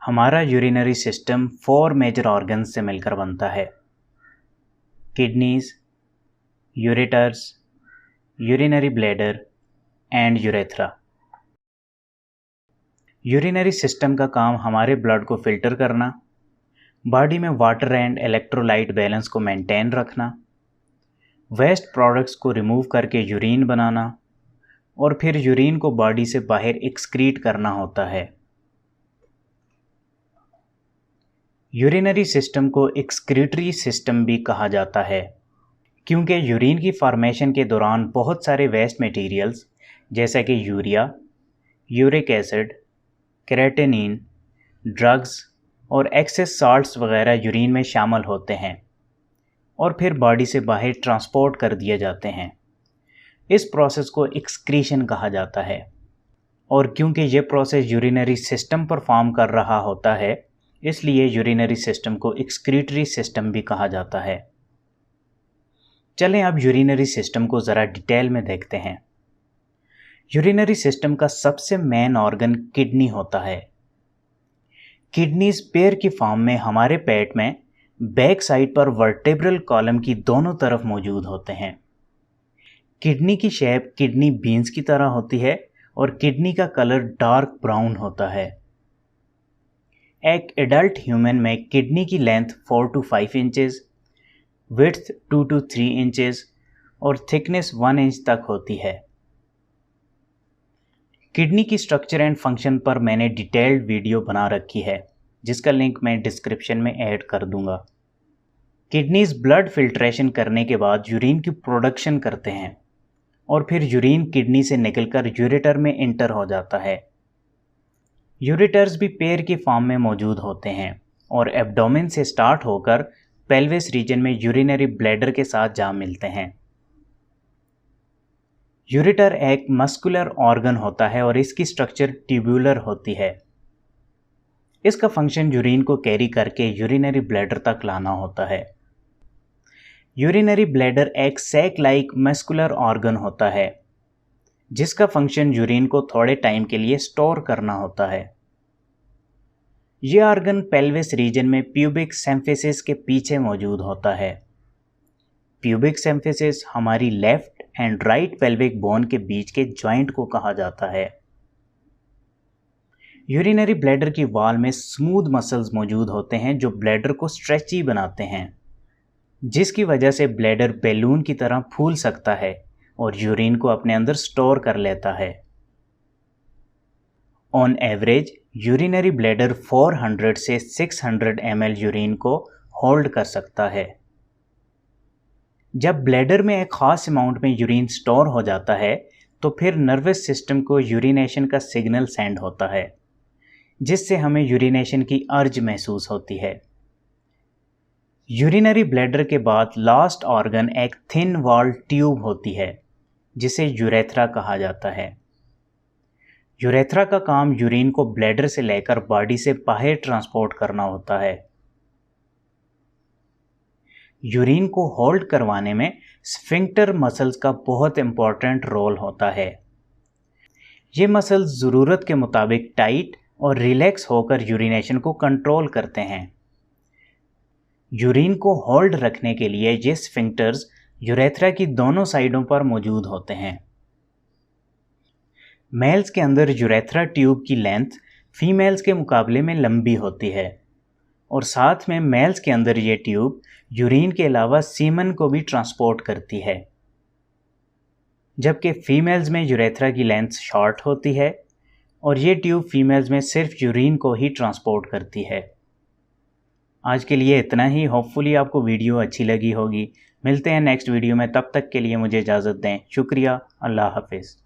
हमारा urinary system 4 major organs से मिलकर बनता है। Kidneys, ureters, urinary bladder and urethra. Urinary system का काम हमारे ब्लड को फिल्टर करना, बॉडी में वाटर एंड इलेक्ट्रोलाइट बैलेंस को मेंटेन रखना, वेस्ट प्रोडक्ट्स को रिमूव करके यूरिन बनाना और फिर यूरिन को बॉडी से बाहर एक्सक्रीट करना होता है। यूरिनरी सिस्टम को एक्सक्रीटरी सिस्टम भी कहा जाता है क्योंकि यूरिन की फॉर्मेशन के दौरान बहुत सारे वेस्ट मटेरियल्स जैसा कि यूरिया, यूरिक एसिड, केराटिनिन, ड्रग्स और एक्सेस साल्ट्स वगैरह यूरिन में शामिल होते हैं और फिर बॉडी से बाहर ट्रांसपोर्ट कर दिए जाते हैं। इस प्रोसेस को एक्सक्रीशन कहा जाता है और क्योंकि ये प्रोसेस यूरिनरी सिस्टम परफॉर्म कर रहा होता है इसलिए यूरिनरी सिस्टम को एक्सक्रीटरी सिस्टम भी कहा जाता है। चलें अब यूरिनरी सिस्टम को ज़रा डिटेल में देखते हैं। यूरिनरी सिस्टम का सबसे मेन ऑर्गन किडनी होता है। किडनीज पेयर की फॉर्म में हमारे पेट में बैक साइड पर वर्टेब्रल कॉलम की दोनों तरफ मौजूद होते हैं। किडनी की शेप किडनी बीन्स की तरह होती है और किडनी का कलर डार्क ब्राउन होता है। एक एडल्ट ह्यूमन में किडनी की length 4 to 5 inches, width 2 to 3 inches और थिकनेस 1 इंच तक होती है। किडनी की स्ट्रक्चर एंड फंक्शन पर मैंने डिटेल्ड वीडियो बना रखी है जिसका लिंक मैं डिस्क्रिप्शन में ऐड कर दूंगा। किडनीज ब्लड फिल्ट्रेशन करने के बाद यूरिन की प्रोडक्शन करते हैं और फिर यूरिन किडनी से निकलकर यूरेटर में इंटर हो जाता है। यूरेटर्स भी पेयर की फॉर्म में मौजूद होते हैं और एब्डोमेन से स्टार्ट होकर पेल्विस रीजन में यूरिनरी ब्लैडर के साथ जा मिलते हैं। यूरेटर एक मस्कुलर ऑर्गन होता है और इसकी स्ट्रक्चर ट्यूबुलर होती है। इसका फंक्शन यूरिन को कैरी करके यूरिनरी ब्लैडर तक लाना होता है। यूरिनरी ब्लैडर एक सैक लाइक मस्कुलर ऑर्गन होता है जिसका फंक्शन यूरिन को थोड़े टाइम के लिए स्टोर करना होता है। यह ऑर्गन पेल्विस रीजन में प्यूबिक सिम्फिसिस के पीछे मौजूद होता है। प्यूबिक सिम्फिसिस हमारी left and right pelvic bone के बीच के जॉइंट को कहा जाता है। यूरिनरी ब्लैडर की वॉल में स्मूथ मसल्स मौजूद होते हैं जो ब्लैडर को स्ट्रेची बनाते हैं जिसकी वजह से ब्लैडर बैलून की तरह फूल सकता है और यूरिन को अपने अंदर स्टोर कर लेता है। ऑन एवरेज यूरिनरी ब्लैडर 400 से 600 ml यूरिन को होल्ड कर सकता है। जब ब्लैडर में एक खास अमाउंट में यूरिन स्टोर हो जाता है तो फिर नर्वस सिस्टम को यूरिनेशन का सिग्नल सेंड होता है जिससे हमें यूरिनेशन की अर्ज महसूस होती है। यूरिनरी ब्लैडर के बाद लास्ट ऑर्गन एक थिन वॉल ट्यूब होती है जिसे यूरेथ्रा कहा जाता है। यूरेथ्रा का काम यूरिन को ब्लैडर से लेकर बॉडी से बाहर ट्रांसपोर्ट करना होता है। यूरिन को होल्ड करवाने में स्फिंक्टर मसल्स का बहुत इंपॉर्टेंट रोल होता है। ये मसल्स ज़रूरत के मुताबिक टाइट और रिलैक्स होकर यूरिनेशन को कंट्रोल करते हैं। यूरिन को होल्ड रखने के लिए ये स्फिंक्टर्स यूरेथ्रा की दोनों साइडों पर मौजूद होते हैं। मेल्स के अंदर यूरेथ्रा ट्यूब की लेंथ फीमेल्स के मुकाबले में लंबी होती है और साथ में मेल्स के अंदर ये ट्यूब यूरिन के अलावा सीमन को भी ट्रांसपोर्ट करती है, जबकि फीमेल्स में यूरेथ्रा की लेंथ शॉर्ट होती है और ये ट्यूब फीमेल्स में सिर्फ यूरिन को ही ट्रांसपोर्ट करती है। आज के लिए इतना ही। होपफुली आपको वीडियो अच्छी लगी होगी। मिलते हैं नेक्स्ट वीडियो में, तब तक के लिए मुझे इजाज़त दें। शुक्रिया। अल्लाह हाफिज़।